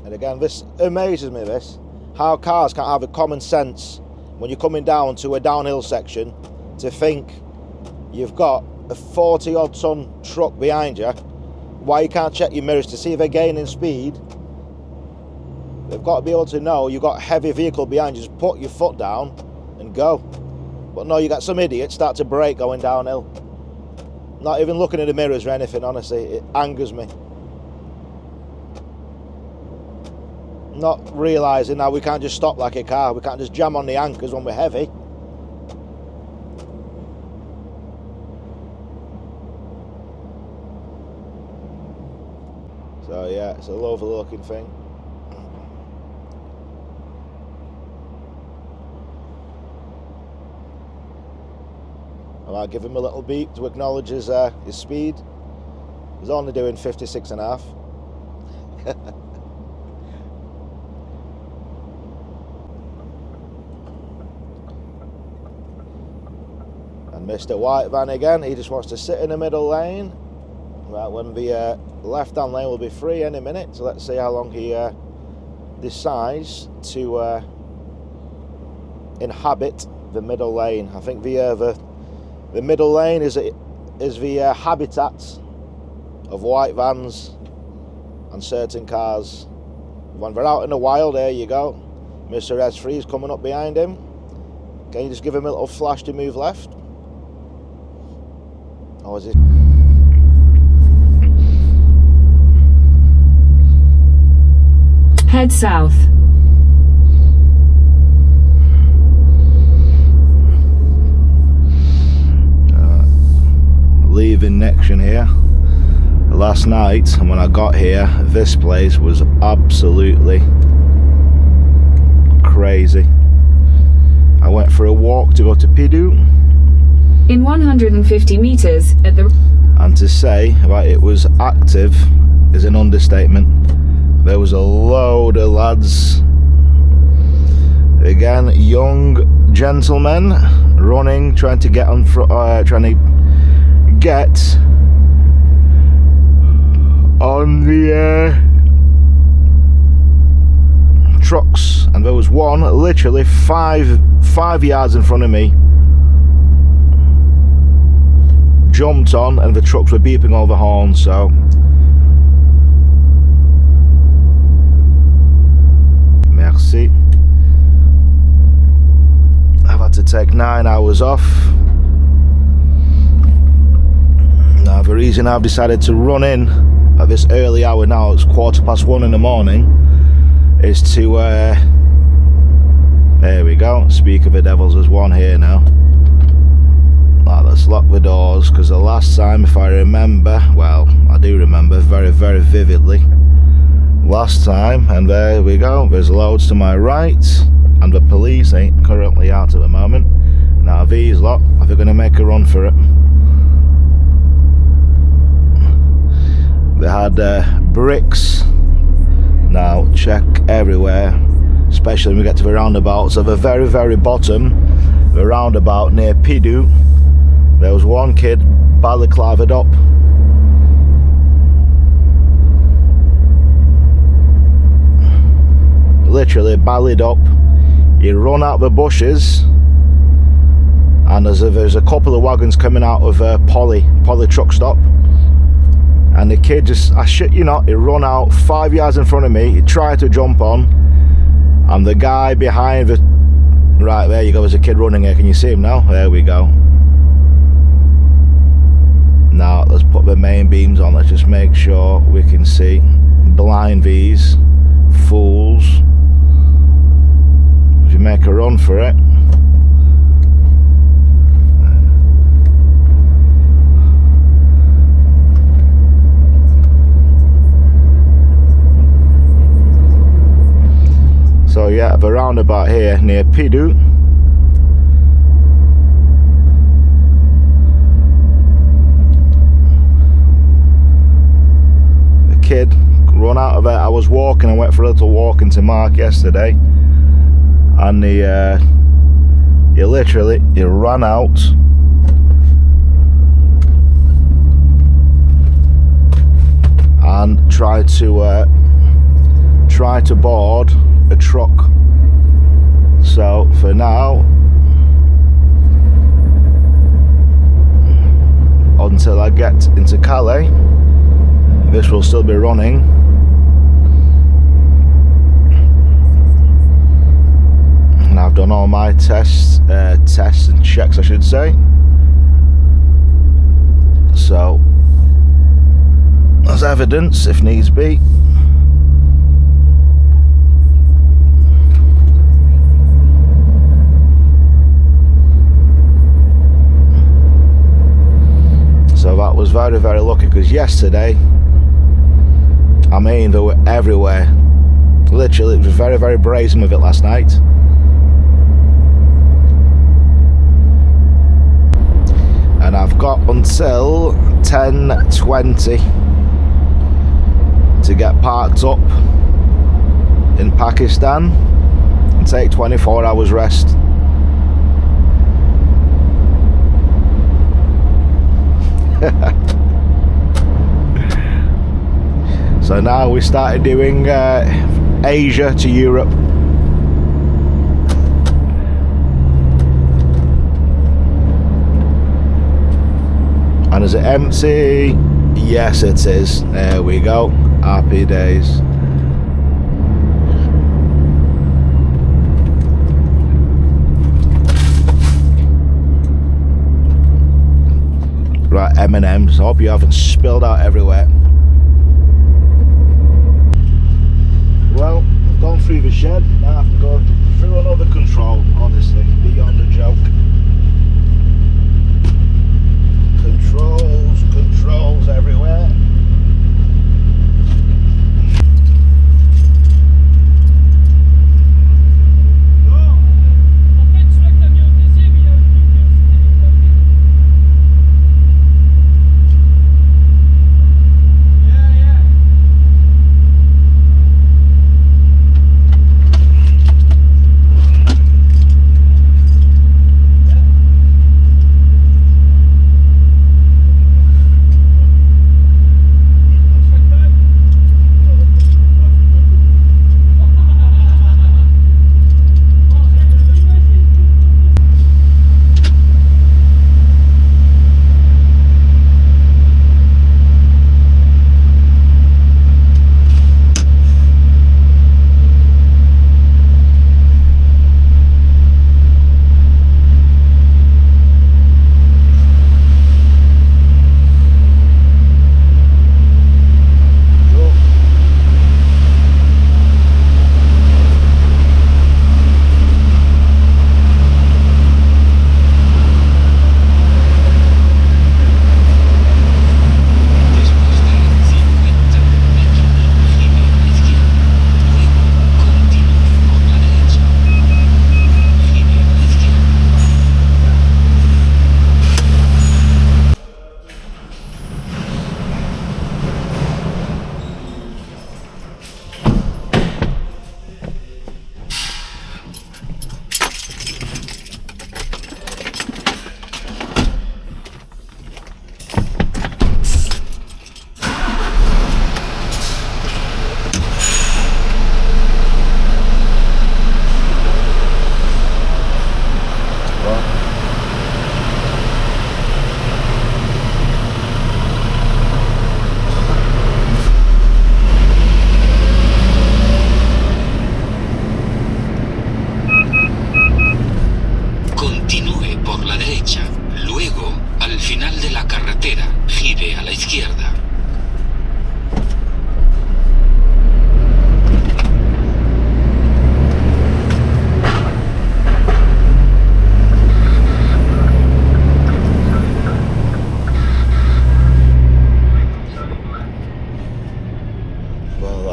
And again, this amazes me, this, how cars can't have a common sense when you're coming down to a downhill section to think you've got a 40 odd ton truck behind you, why you can't check your mirrors to see if they're gaining speed. They've got to be able to know you've got a heavy vehicle behind you, just put your foot down and go. But no, you got some idiots start to brake going downhill. Not even looking at the mirrors or anything, honestly, it angers me. Not realising now we can't just stop like a car, we can't just jam on the anchors when we're heavy. So yeah, it's a lovely looking thing. I might give him a little beep to acknowledge his speed. He's only doing 56.5. And Mr. White Van again, he just wants to sit in the middle lane. Right, when the left-hand lane will be free any minute, so let's see how long he decides to inhabit the middle lane. I think the middle lane is the habitat of white vans and certain cars. When they're out in the wild, there you go. Mr. S3 is coming up behind him. Can you just give him a little flash to move left? Or is it? Head south. Leaving Nexion here. Last night when I got here, this place was absolutely crazy. I went for a walk to go to Pidu. In 150 meters at the... And to say that it was active is an understatement. There was a load of lads, again, young gentlemen running, trying to get on, trying to get on the trucks, and there was one literally five yards in front of me, jumped on, and the trucks were beeping all the horns. So merci. I've had to take 9 hours off. Now the reason I've decided to run in at this early hour now, it's 1:15 in the morning, is to there we go, speak of the devils, there's one here now. Right, let's lock the doors, because the last time, if I remember, well, I do remember very, very vividly, last time, and there we go, there's loads to my right, and the police ain't currently out at the moment. Now these lot, are they going to make a run for it? They had bricks. Now check everywhere, especially when we get to the roundabouts. At the very, very bottom, the roundabout near Pidu, there was one kid balaclavaed up. Literally ballied up. He run out the bushes, and there's a couple of wagons coming out of Poly truck stop, and the kid just, I shit you not, he run out 5 yards in front of me. He tried to jump on, and the guy behind the, right there you go, there's a kid running here, can you see him now? There we go. Now let's put the main beams on, let's just make sure we can see. Blind these fools. If you make a run for it. So yeah, the roundabout here near Pidu. The kid run out of it. I was walking, I went for a little walk into Mark yesterday, and he ran out and tried try to board a truck. So for now, until I get into Calais, this will still be running. And I've done all my tests and checks, I should say. So, as evidence, if needs be. So that was very, very lucky, because yesterday, I mean, they were everywhere. Literally, it was very, very brazen with it last night. And I've got until 10:20 to get parked up in Pakistan and take 24 hours rest. So now we started doing Asia to Europe. And is it empty? Yes, it is. There we go. Happy days. Right, M&M's. I hope you haven't spilled out everywhere. Well, I've gone through the shed. Now I have to go through another control. Honestly, beyond a joke. Controls everywhere.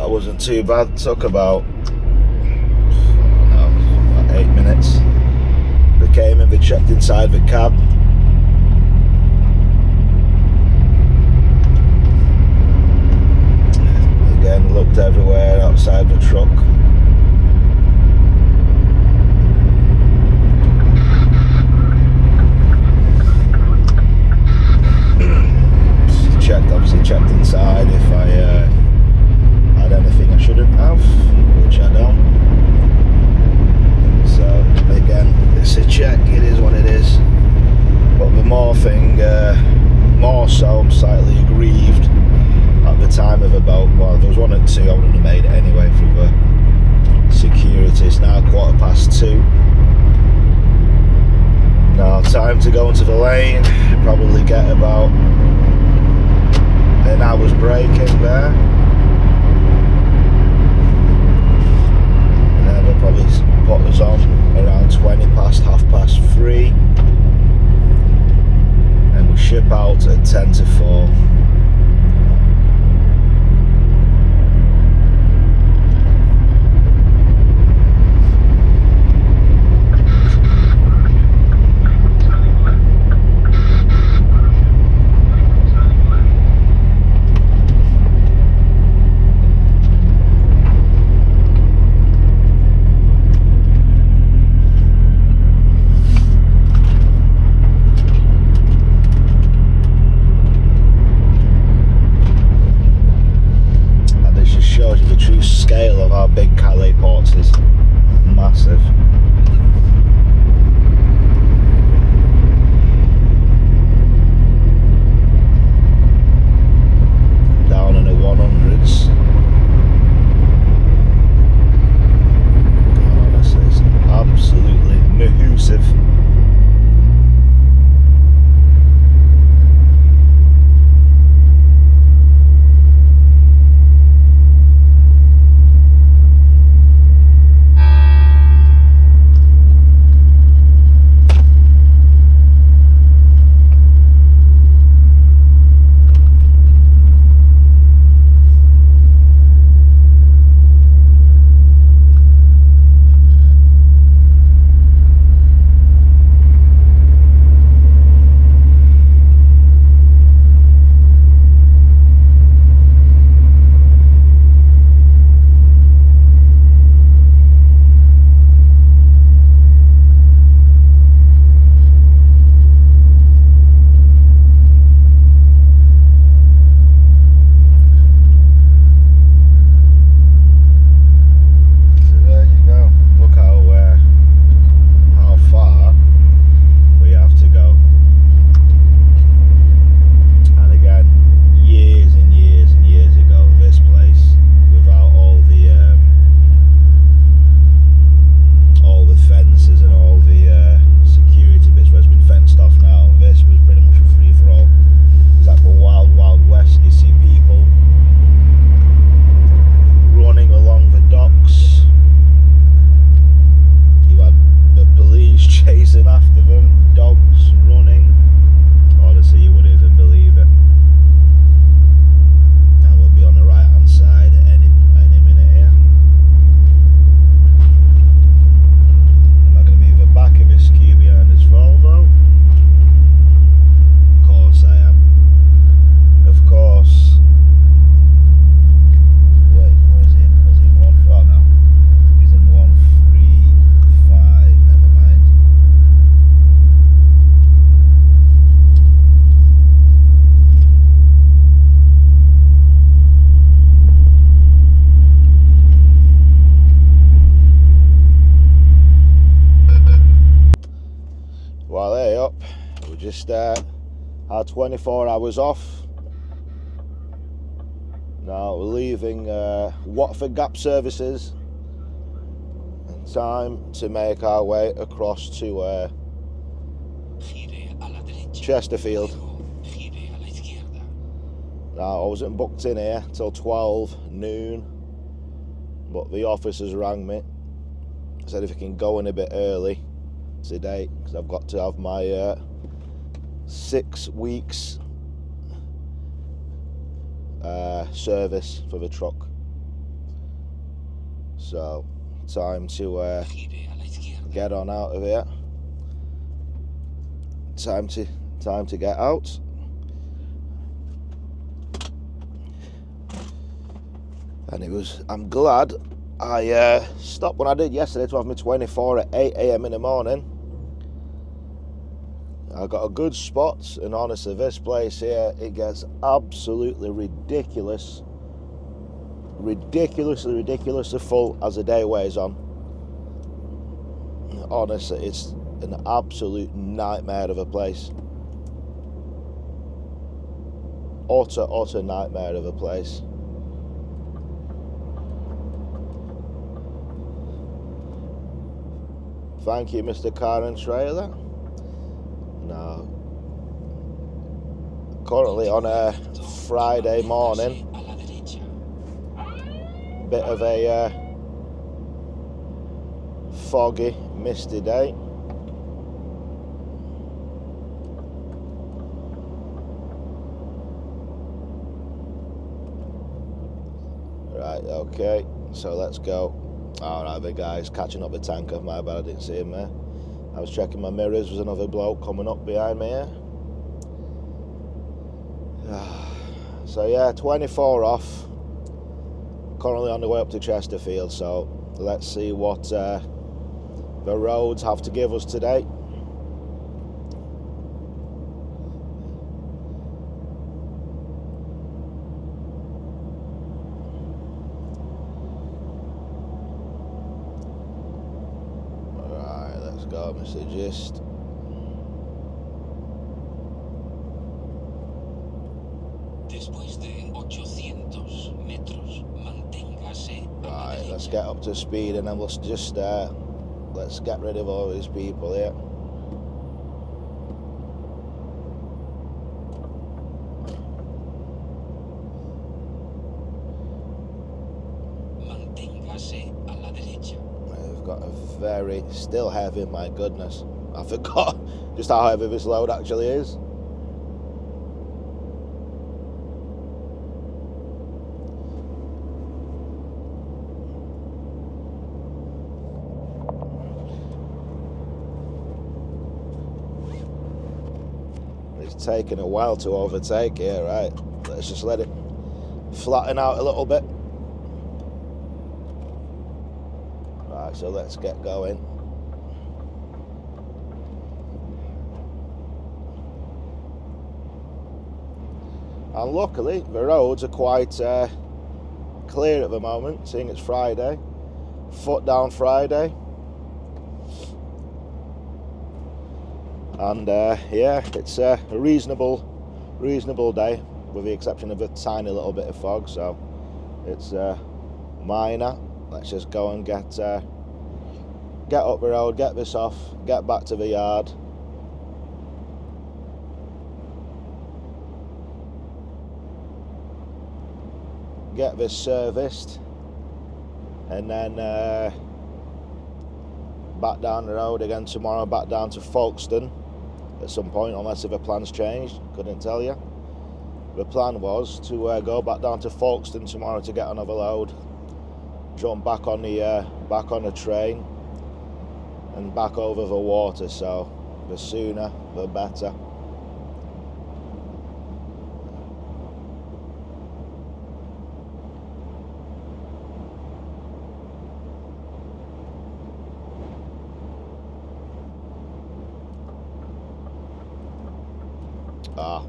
Wasn't too bad. Took about, I don't know, about 8 minutes. They came and they checked inside the cab. Again, looked everywhere outside the truck. Obviously checked inside if I had anything I shouldn't have. there. And then we'll probably put us on around 20 past, 3:30. And we ship out at 10 to 4. Scale of how big Calais Ports is. Massive. Down in the 100s. Honestly, it's absolutely massive. While they're up, we just had 24 hours off. Now we're leaving Watford Gap Services. Time to make our way across to Chesterfield. Now I wasn't booked in here till 12 noon, but the officers rang me, said if I can go in a bit early today because I've got to have my 6 weeks service for the truck. So time to get on out of here. Time to get out. And I'm glad I stopped when I did yesterday to have my 24 at 8 AM in the morning. I got a good spot, and honestly, this place here, it gets absolutely ridiculously full as the day wears on. Honestly, it's an absolute nightmare of a place. Utter nightmare of a place. Thank you, Mr. Car and Trailer. Now, currently on a Friday morning, bit of a foggy, misty day. Right, okay, so let's go. Alright, the guy's catching up the tanker. My bad, I didn't see him there. I was checking my mirrors. There's another bloke coming up behind me here. So yeah, 24 off. Currently on the way up to Chesterfield, so let's see what the roads have to give us today. Alright, let's go, Mr. Gist. Right, let's get up to speed and then let's just let's get rid of all these people here. We've got a very still heavy, my goodness. I forgot just how heavy this load actually is. It's taken a while to overtake here, right? Let's just let it flatten out a little bit. Right, so let's get going. And luckily, the roads are quite clear at the moment, seeing it's Friday. Foot down Friday. And yeah, it's a reasonable day, with the exception of a tiny little bit of fog, so it's minor. Let's just go and get up the road, get this off, get back to the yard. Get this serviced, and then back down the road again tomorrow, back down to Folkestone at some point, unless if the plan's changed. Couldn't tell you. The plan was to go back down to Folkestone tomorrow to get another load, jump back on the train and back over the water, so the sooner the better.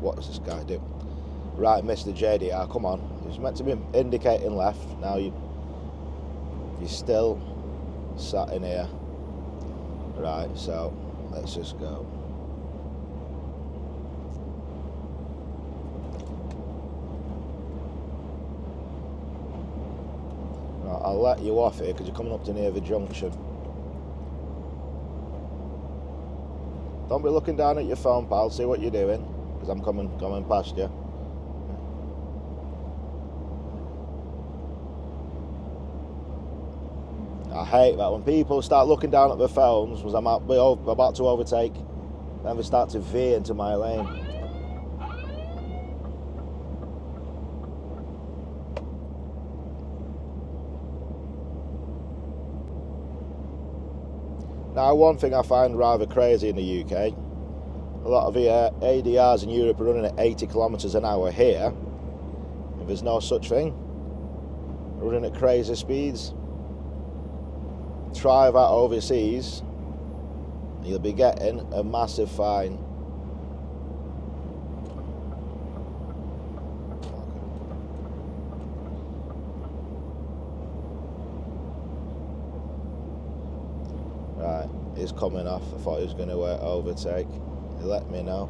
What does this guy do? Right, Mr. JDR, come on. It's meant to be indicating left. Now you're still sat in here. Right, so let's just go. Right, I'll let you off here because you're coming up to near the junction. Don't be looking down at your phone, pal. See what you're doing. Because I'm coming past you. I hate that when people start looking down at their phones as I'm about to overtake, then they start to veer into my lane. Now, one thing I find rather crazy in the UK, a lot of the ADRs in Europe are running at 80 kilometers an hour here, and there's no such thing. They're running at crazy speeds. Try that overseas, and you'll be getting a massive fine. Right, he's coming off. I thought he was going to overtake. He let me know.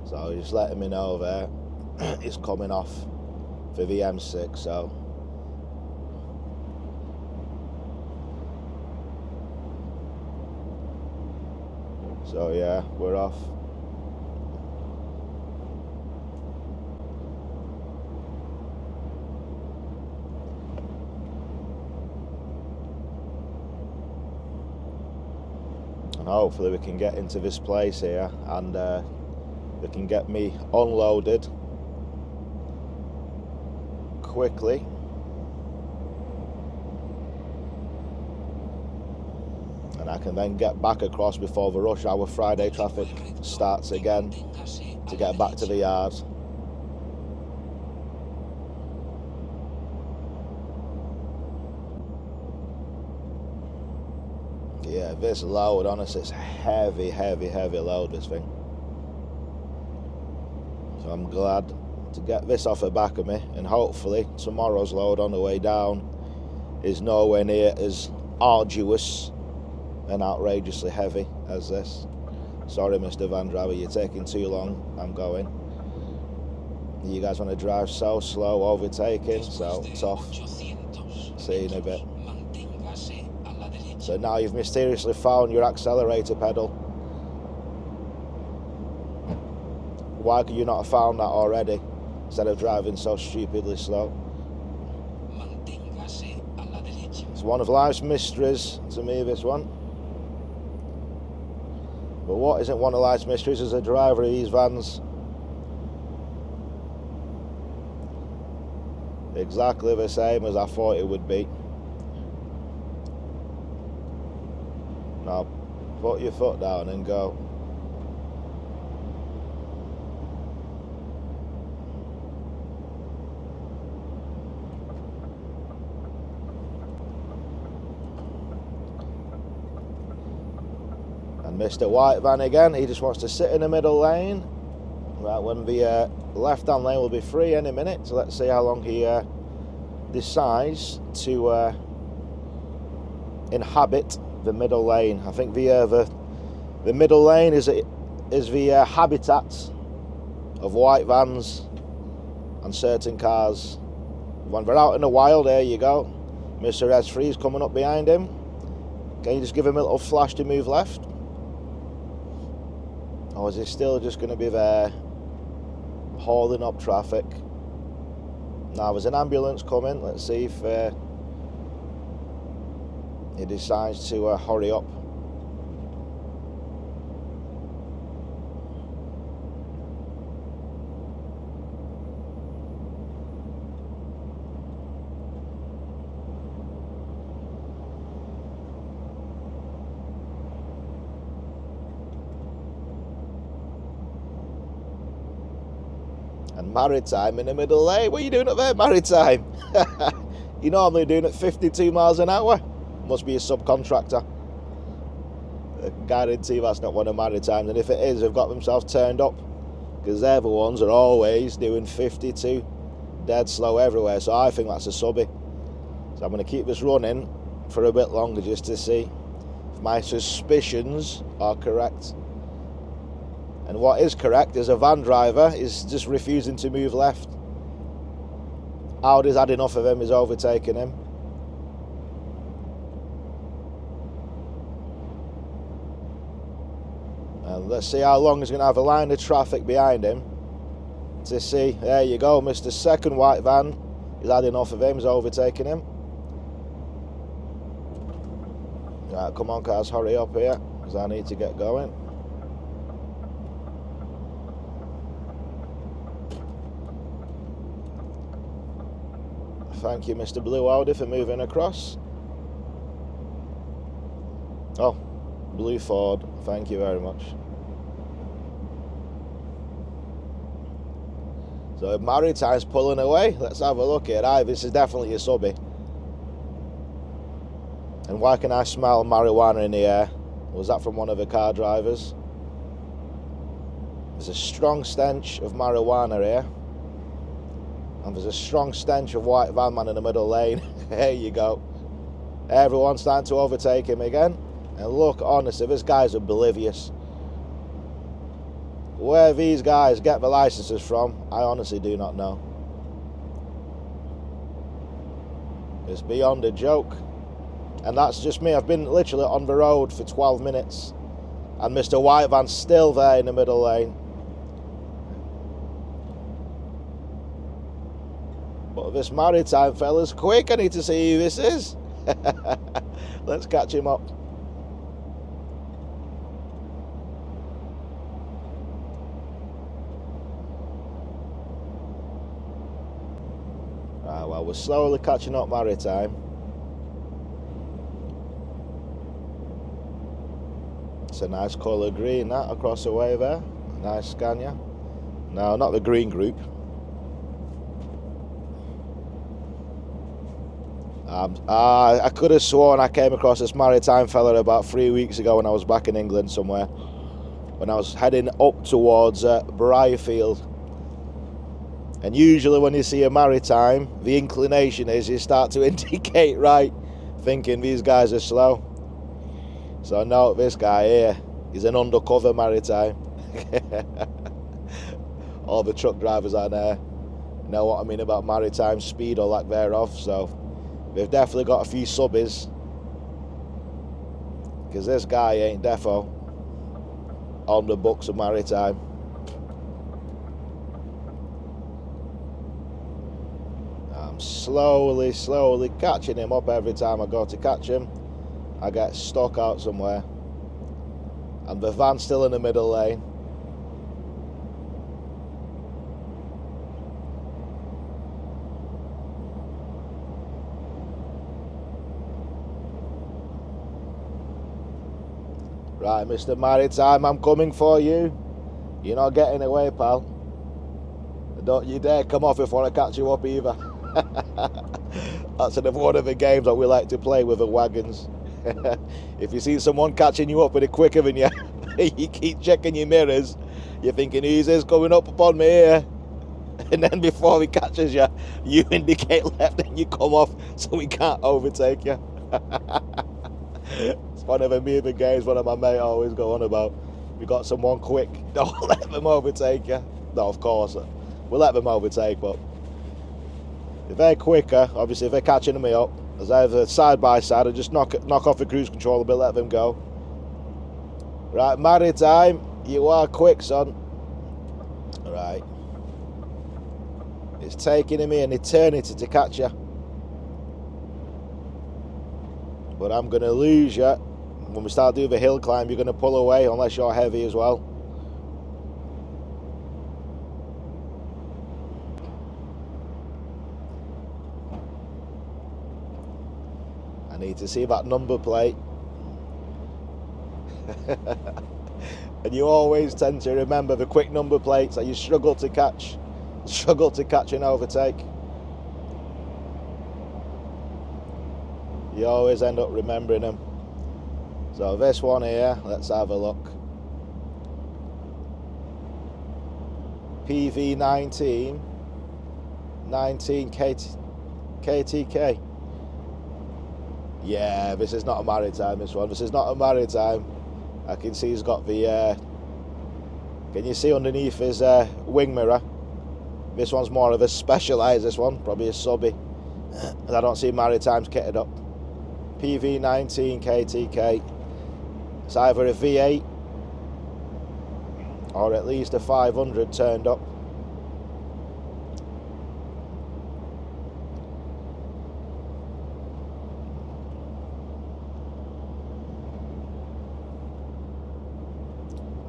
So he's letting me know there. He's coming off for the M6, so So yeah, we're off. And hopefully we can get into this place here and they can get me unloaded quickly. And I can then get back across before the rush hour Friday traffic starts again to get back to the yard. Yeah, this load, honestly, it's heavy load, this thing. So I'm glad to get this off the back of me, and hopefully tomorrow's load on the way down is nowhere near as arduous and outrageously heavy as this. Sorry, Mr. Van Driver, you're taking too long. I'm going. You guys want to drive so slow, overtaking, so tough. See you in a bit. So now you've mysteriously found your accelerator pedal. Why could you not have found that already, instead of driving so stupidly slow? It's one of life's mysteries to me, this one. But what isn't one of life's mysteries as a driver of these vans? Exactly the same as I thought it would be. Now, put your foot down and go. And Mr. White Van again, he just wants to sit in the middle lane. Right, when the left-hand lane will be free any minute, so let's see how long he decides to inhabit the middle lane. I think the middle lane is the habitat of white vans and certain cars. When they're out in the wild, there you go. Mr. S3's coming up behind him. Can you just give him a little flash to move left? Or is he still just going to be there, hauling up traffic? Now there's an ambulance coming. Let's see if he decides to hurry up. And Maritime in the middle lane. What are you doing up there, Maritime? You're normally doing it 52 miles an hour. Must be a subcontractor. I guarantee that's not one of Maritime's, and if it is, they've got themselves turned up, because they're the ones that are always doing 52 dead slow everywhere. So I think that's a subby. So I'm going to keep this running for a bit longer just to see if my suspicions are correct. And what is correct is a van driver is just refusing to move left. Audi's had enough of him, he's overtaking him. And let's see how long he's going to have a line of traffic behind him to see. There you go, Mr. Second White Van. He's had enough of him, he's overtaking him. Right, come on cars, hurry up here, because I need to get going. Thank you, Mr. Blue Audi, for moving across. Oh, Blue Ford, thank you very much. So if Maritime's pulling away, let's have a look at it. This is definitely a subby. And why can I smell marijuana in the air? Was that from one of the car drivers? There's a strong stench of marijuana here. And there's a strong stench of white van man in the middle lane. There you go. Everyone's starting to overtake him again. And look, honestly, this guy's oblivious. Where these guys get the licenses from, I honestly do not know. It's beyond a joke. And that's just me. I've been literally on the road for 12 minutes. And Mr. White Van's still there in the middle lane. But this Maritime fella's quick. I need to see who this is. Let's catch him up. Right, well, we're slowly catching up Maritime. It's a nice colour green, that, across the way there. Nice Scania. No, not the green group. I could have sworn I came across this Maritime fella about 3 weeks ago when I was back in England somewhere. When I was heading up towards Briarfield. And usually when you see a Maritime, the inclination is you start to indicate right, thinking these guys are slow. So I know this guy here, he's an undercover Maritime. All the truck drivers out there know what I mean about Maritime speed or lack thereof, so they've definitely got a few subbies. Because this guy ain't defo on the books of Maritime. I'm slowly catching him up every time I go to catch him. I get stuck out somewhere. And the van's still in the middle lane. Right, Mr. Maritime, I'm coming for you. You're not getting away, pal. Don't you dare come off before I catch you up either. That's another one of the games that we like to play with the wagons. If you see someone catching you up a bit quicker than you, you keep checking your mirrors. You're thinking, who's this coming up upon me here? And then before he catches you, you indicate left and you come off so he can't overtake you. It's one of the games one of my mate always go on about. You got someone quick, don't let them overtake you. No, of course, we'll let them overtake, but if they're quicker, obviously if they're catching me up, as either side by side, I just knock off the cruise control a bit, let them go. Right, Maritime, you are quick, son. Right. It's taking me an eternity to catch you. But I'm going to lose you. When we start doing the hill climb, you're going to pull away unless you're heavy as well. I need to see that number plate. And you always tend to remember the quick number plates that you struggle to catch and overtake. You always end up remembering them. So this one here, let's have a look. PV19 19 KTK. Yeah, this is not a Maritime, this one. This is not a Maritime. I can see he's got the... can you see underneath his wing mirror? This one's more of a Specialized, this one. Probably a subby. I don't see Maritimes kitted up. PV19 KTK. It's either a V8 or at least a 500 turned up.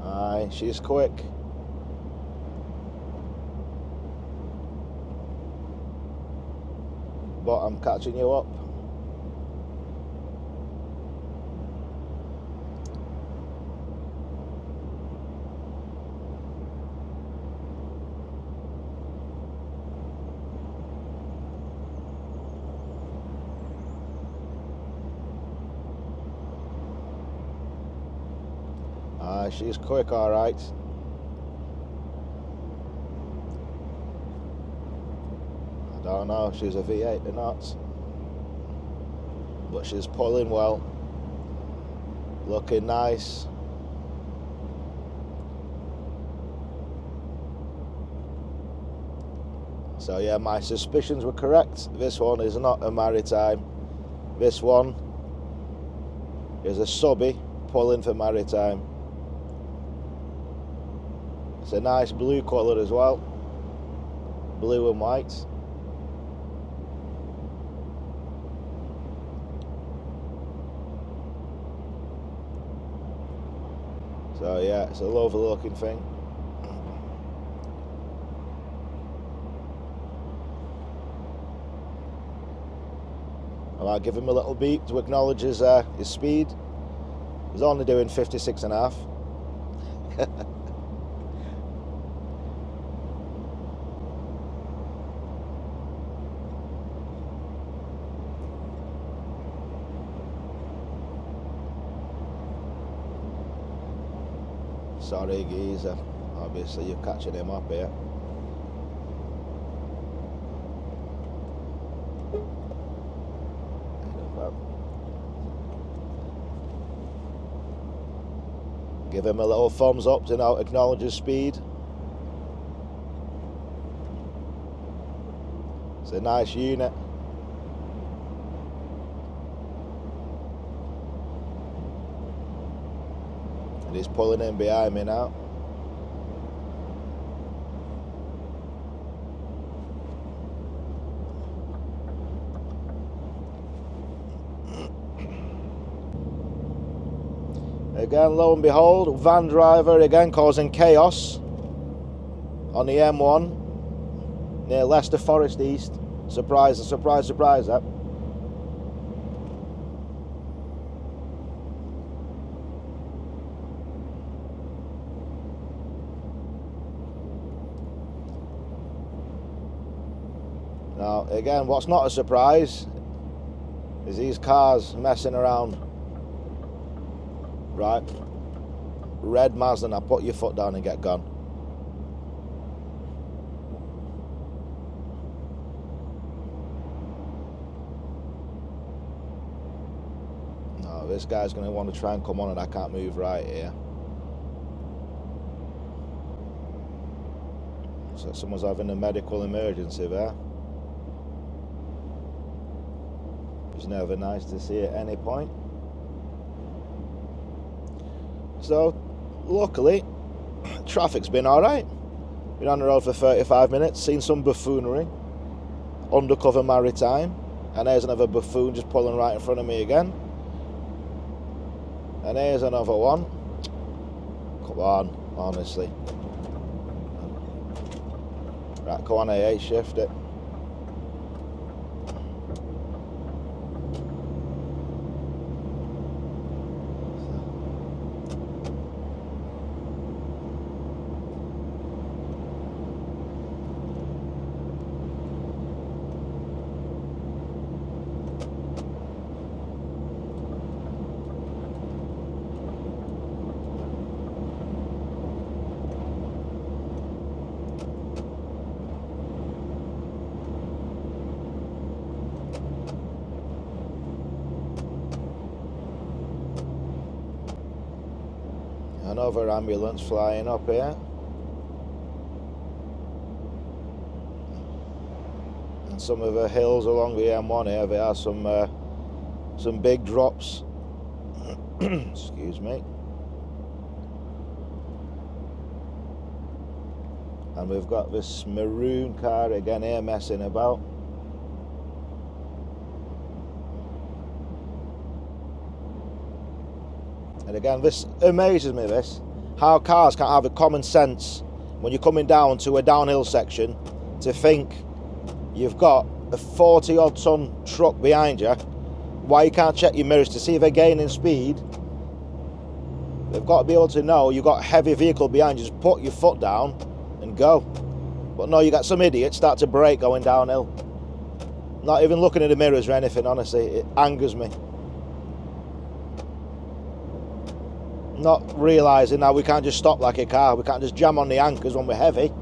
Aye, she's quick. But I'm catching you up. She's quick, all right. I don't know if she's a V8 or not, but she's pulling well, looking nice. So yeah, my suspicions were correct. This one is not a Maritime. This one is a subby pulling for Maritime. It's a nice blue colour as well. Blue and white. So yeah, it's a lovely looking thing. I might give him a little beep to acknowledge his speed. He's only doing 56.5. Sorry, geezer. Obviously, you're catching him up here. Give him a little thumbs up to now acknowledge his speed. It's a nice unit. And he's pulling in behind me now. Again, lo and behold, van driver again causing chaos on the M1 near Leicester Forest East. Surprise, surprise, surprise that. Now, again, what's not a surprise is these cars messing around. Right, red Mazda, now put your foot down and get gone. No, this guy's going to want to try and come on and I can't move right here. So someone's having a medical emergency there. It's never nice to see at any point. So, luckily, traffic's been alright. Been on the road for 35 minutes, seen some buffoonery. Undercover maritime. And there's another buffoon just pulling right in front of me again. And here's another one. Come on, honestly. Right, come on, A8, shift it. Another ambulance flying up here. And some of the hills along the M1 here, there are some big drops. Excuse me. And we've got this maroon car again here messing about. And again, this amazes me, this. How cars can't have a common sense when you're coming down to a downhill section to think you've got a 40-odd ton truck behind you. Why you can't check your mirrors to see if they're gaining speed. They've got to be able to know you've got a heavy vehicle behind you. Just put your foot down and go. But no, you got some idiot start to brake going downhill. Not even looking at the mirrors or anything, honestly. It angers me. Not realising now we can't just stop like a car. We can't just jam on the anchors when we're heavy.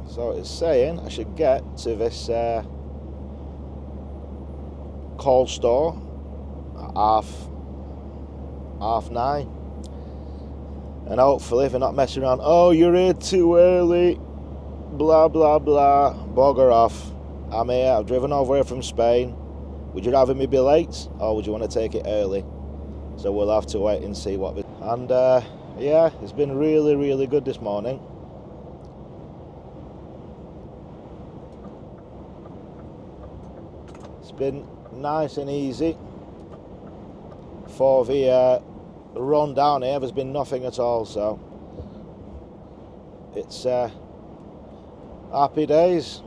So it's saying I should get to this cold store at half 9. And hopefully, if they're not messing around, oh, you're here too early, blah, blah, blah, bugger off. I'm here, I've driven over here from Spain. Would you rather me be late, or would you want to take it early? So we'll have to wait and see what... And, yeah, it's been really, really good this morning. It's been nice and easy. For the run down here, there's been nothing at all, so it's happy days.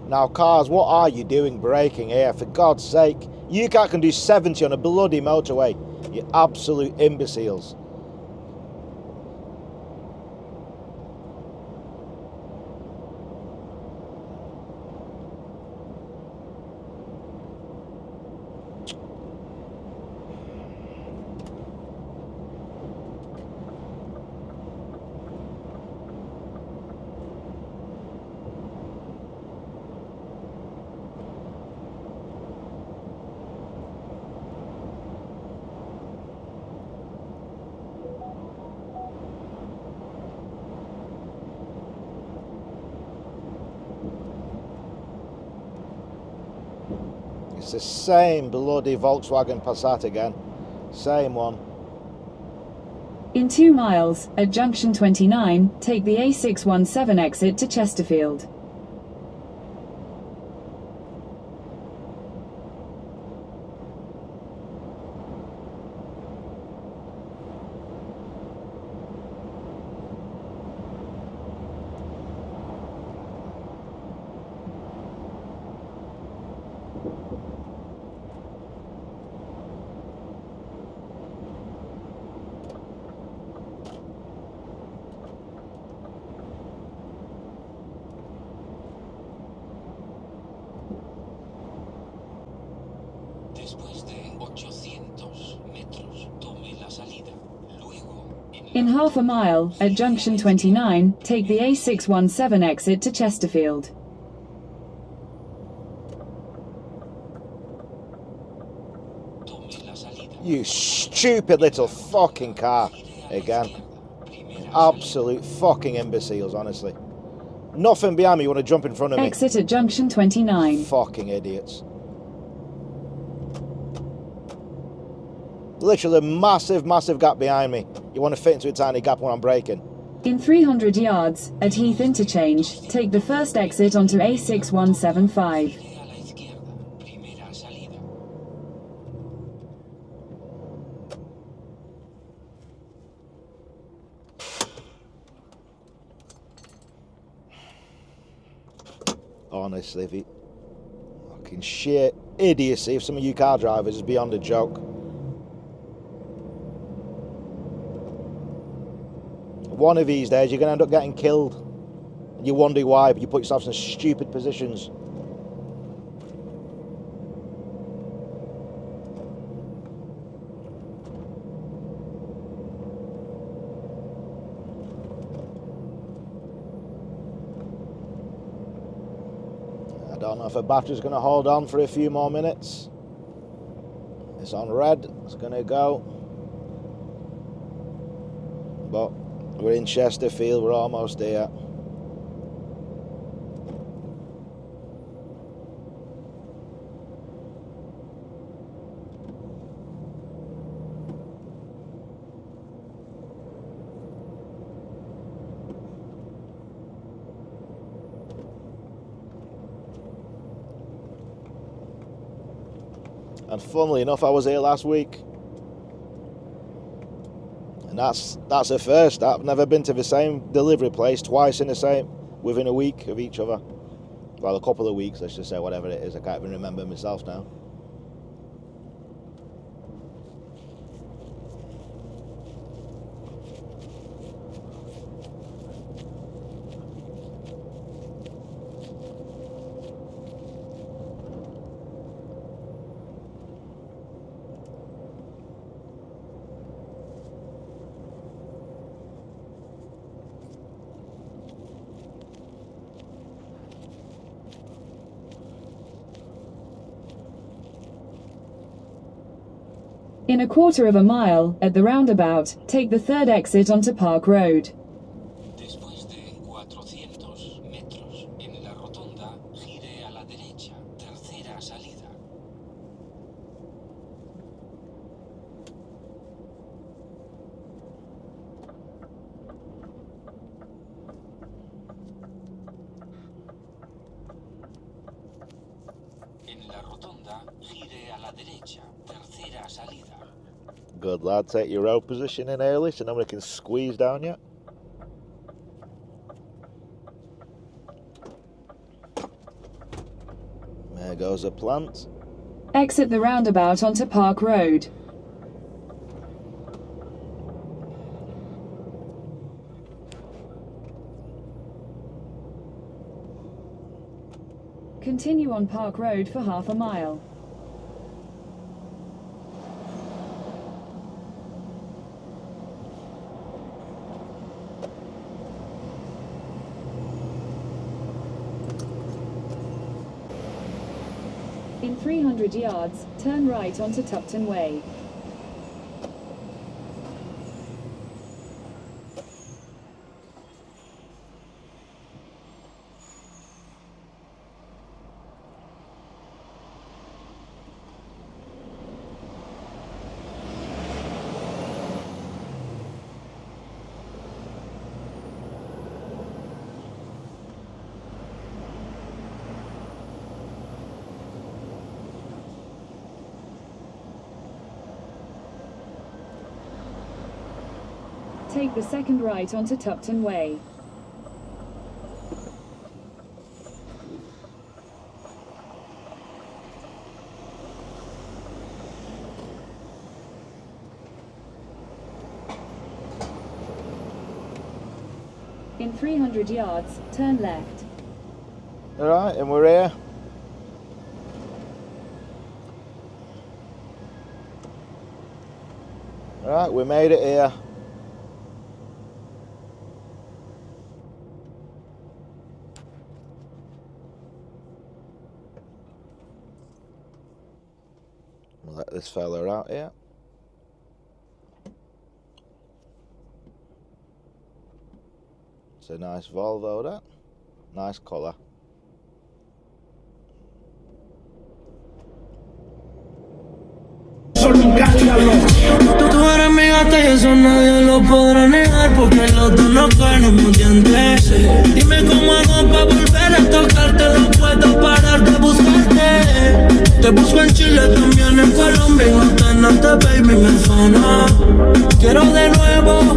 Now, cars, what are you doing braking here? For God's sake, you can't can do 70 on a bloody motorway. You absolute imbeciles. It's the same bloody Volkswagen Passat again. Same one. In 2 miles, at junction 29, take the A617 exit to Chesterfield. In half a mile, at junction 29, take the A617 exit to Chesterfield. You stupid little fucking car. Again. Absolute fucking imbeciles, honestly. Nothing behind me, you want to jump in front of me. Exit at junction 29. Fucking idiots. Literally a massive, massive gap behind me. You want to fit into a tiny gap when I'm braking. In 300 yards, at Heath Interchange, take the first exit onto A6175. Honestly, the fucking sheer idiocy of some of you car drivers is beyond a joke. One of these days you're going to end up getting killed. And you wonder why, but you put yourself in stupid positions. I don't know if the battery's going to hold on for a few more minutes. It's on red, it's going to go. But we're in Chesterfield, we're almost here. And funnily enough, I was here last week. And that's a first. I've never been to the same delivery place twice within a week of each other. Well, a couple of weeks, let's just say, whatever it is. I can't even remember myself now. In a quarter of a mile, at the roundabout, take the third exit onto Park Road. Después de 400 metros, en la rotonda, gire a la derecha, tercera salida. En la rotonda, gire a la derecha, tercera salida. Good lad, take your road position in early so nobody can squeeze down you. There goes the plant. Exit the roundabout onto Park Road. Continue on Park Road for half a mile. In 300 yards, turn right onto Tupton Way. Take the second right onto Tupton Way. In 300 yards, turn left. Alright, and we're here. Alright, we made it here. We'll let this fella out here. It's a nice Volvo, that. Nice colour. Tú eres mi gata y eso nadie lo podrá negar, porque los dos nos caemos dientes. Dime cómo hago para volver a tocarte, no puedo parar de buscarte. Te busco en Chile, también en Colombia, y no te baby, me fana. Quiero de nuevo